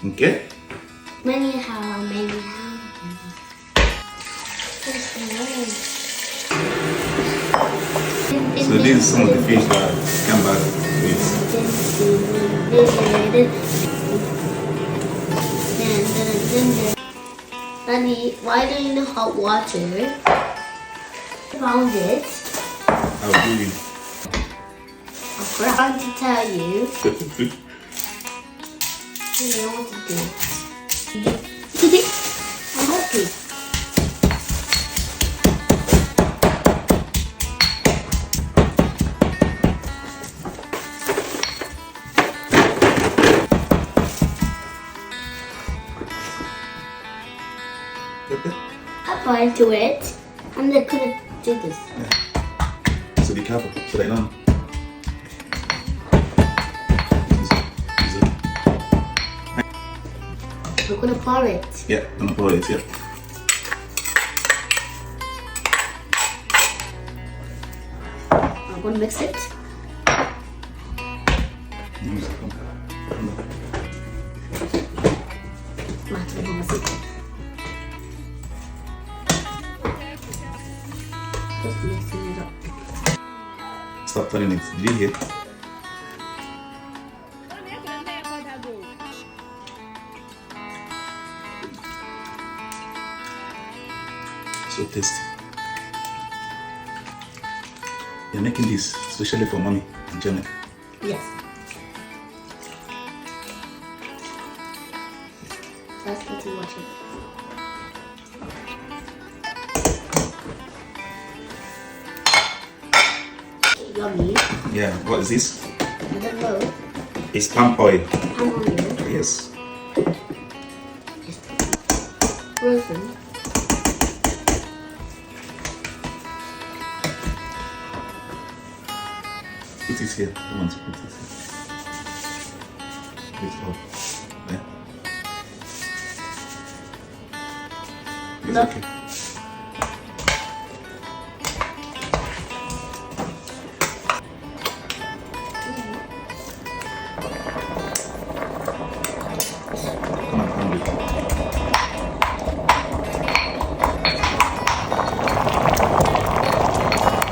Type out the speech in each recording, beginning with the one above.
Okay. Many how. So this is some of the fish that come back with. Daddy, why do you know hot water? Found it. I'll do it. I'm trying to tell you. I don't know what to do. I'm happy. Apply to it, and they're gonna do this. Yeah. So be careful, so they don't. We're gonna pour it. Yeah, I'm gonna pour it, yeah. I'm gonna mix it. Matter of mix it. Just mixing it up. Stop turning it. Did you hear? So tasty. You're making this especially for mommy and Janet. Yes. Let's continue watching. Okay, yummy. Yeah, what is this? I don't know. It's palm oil. Palm oil. Yes. Frozen. Put it here. I want to put it here. Put it up. Yeah. It's No. okay. Come on, pound it.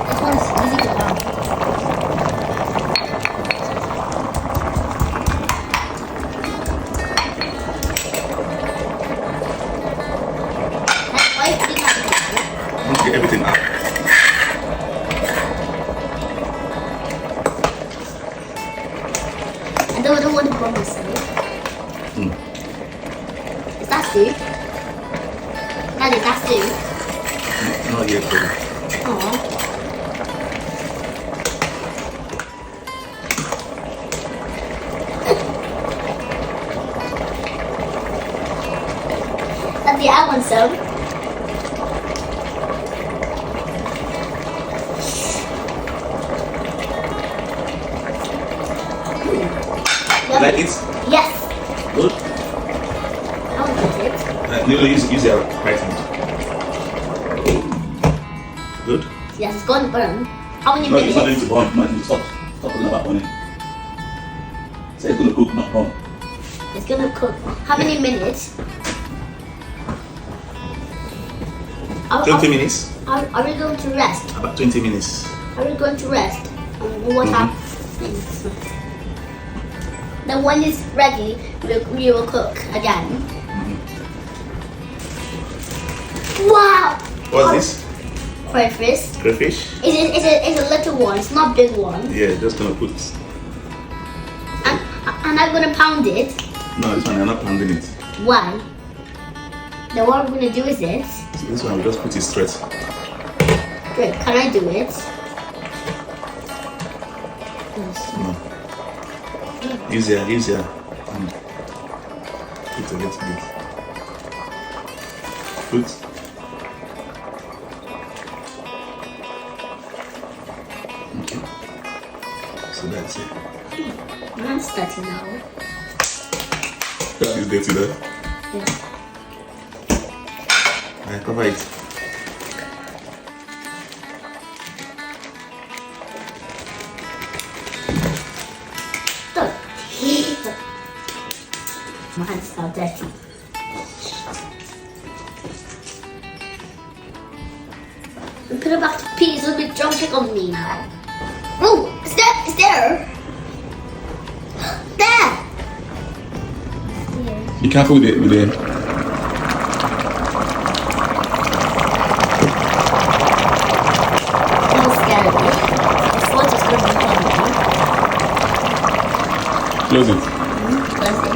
This one's easy to pound. That's why it's big. Don't get everything out. I don't want to burn myself. Mm. Is that stew? Daddy, that's stew. Not yet, baby. Aww. Daddy, I want some. You like it? Yes. Good. I want to eat it. You use your right hand. Good. Yes, it's going to burn. How many No, it's not going minutes? to burn. No, stop. Stop talking about burning. Say it's going to cook, not burn. It's going to cook. How many minutes? 20 minutes. Are we going to rest? About 20 minutes. Are we going to rest? What happens? Then when it's ready, we will cook again. Wow! What's this? Crayfish. Crayfish? It's a little one. It's not big one. Yeah, just gonna put. And I'm gonna pound it. No, this one I'm not pounding it. Why? Then what we're gonna do is this. So this one we just put it straight. Great. Can I do it? Yes. No. Easier hand. Put a little bit. Put. Okay. So that's it. Mine's dirty now. That is dirty there. Yeah. Alright, cover it. Dirty. Mine's dirty. how dirty. Put it back to peas. It'll be jumping on me now. Oh, it's there. It's there. There. Be careful with it. I'm scared of it. I thought it was going to be heavy. Close it. Close it.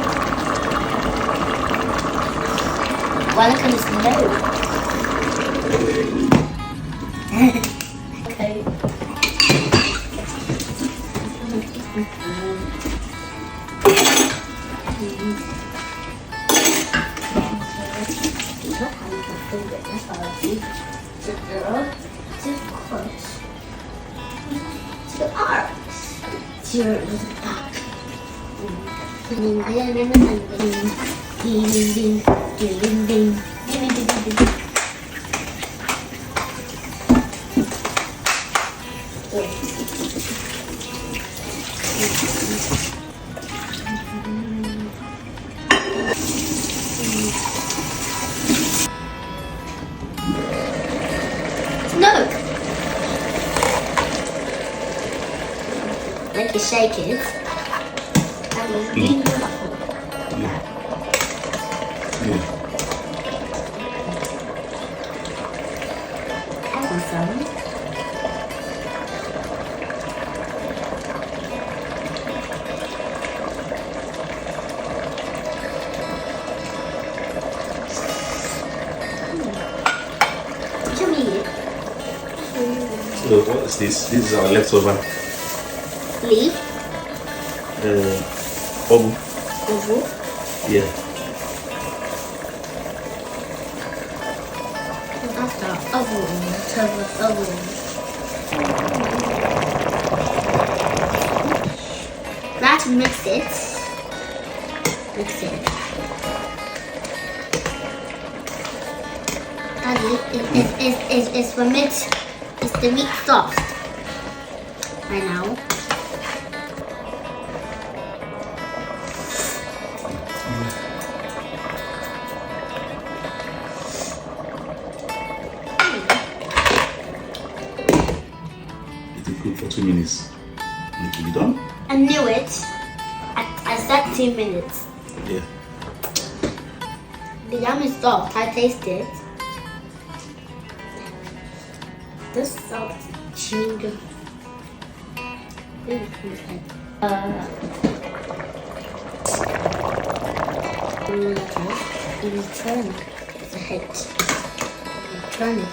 Why look at this nose? Okay. To the arms. To your little back. Ding ding ding ding ding ding ding ding ding. Look! Like you shake it. And then lean it up. Yeah. I want some. Come here. So what is this? This is our leftover Leaf. oven. Oval. Yeah. That's the oval. Oval. Now to mix it. Daddy, it's the meat. It's the meat soft. Right now. Let it cook for 2 minutes. It will be done. I knew it. I said 2 minutes. Yeah. The yum is soft. I taste it. This salt chewing gum. It will turn. It's a hit. Turn it.